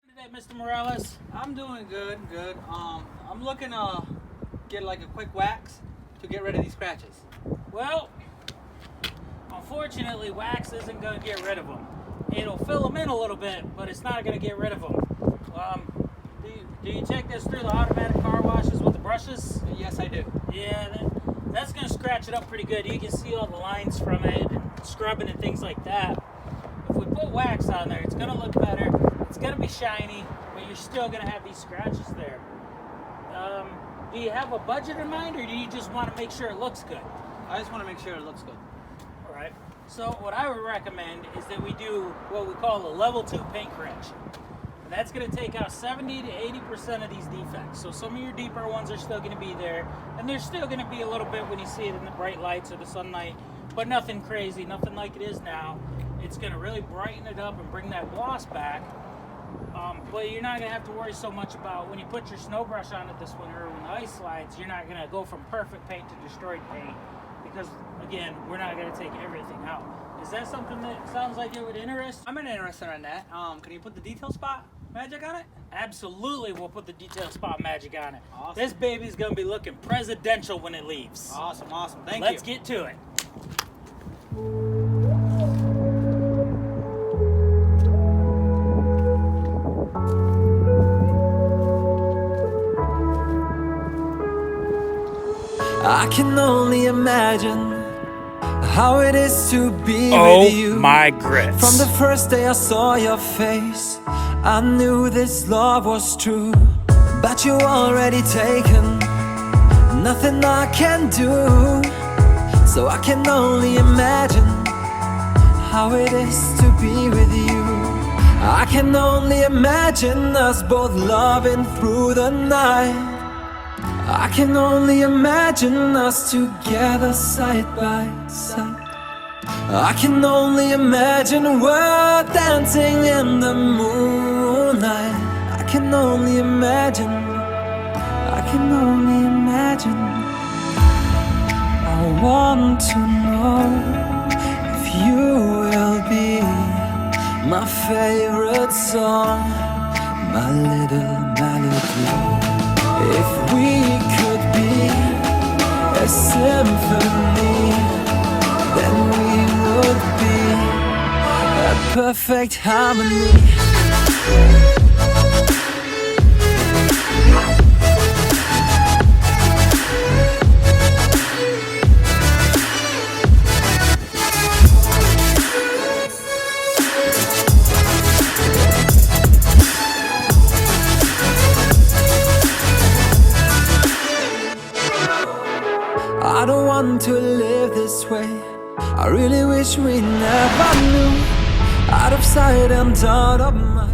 Today, Mr. Morales. I'm doing good. I'm looking to get like a quick wax to get rid of these scratches. Well, unfortunately, wax isn't going to get rid of them. It'll fill them in a little bit, but it's not going to get rid of them. Do you check this through the automatic car washes with the brushes? Yes, I do. Yeah, that's going to scratch it up pretty good. You can see all the lines from it and scrubbing and things like that. If we put wax on there, it's going to look better. It's going to be shiny, but you're still going to have these scratches there. Do you have a budget in mind, or do you just want to make sure it looks good? I just want to make sure it looks good. All right. So what I would recommend is that we do what we call a level 2 paint correction. And that's going to take out 70 to 80% of these defects. So some of your deeper ones are still going to be there, and there's still going to be a little bit when you see it in the bright lights or the sunlight, but nothing crazy, nothing like it is now. It's going to really brighten it up and bring that gloss back. But you're not going to have to worry so much about when you put your snow brush on it this winter or when the ice slides, you're not going to go from perfect paint to destroyed paint because, again, we're not going to take everything out. Is that something that sounds like it would interest? I'm interested in that. Can you put the detail spot magic on it? Absolutely, we'll put the detail spot magic on it. Awesome. This baby's going to be looking presidential when it leaves. Awesome. Thank you. Let's get to it. I can only imagine how it is to be with you. Oh my grits. From the first day I saw your face, I knew this love was true. But you already taken, nothing I can do. So I can only imagine how it is to be with you. I can only imagine us both loving through the night. I can only imagine us together side by side. I can only imagine we're dancing in the moonlight. I can only imagine, I can only imagine. I want to know if you will be my favorite song, my little melody. If we could be a symphony, then we would be a perfect harmony. I don't want to live this way. I really wish we never knew. Out of sight and out of mind.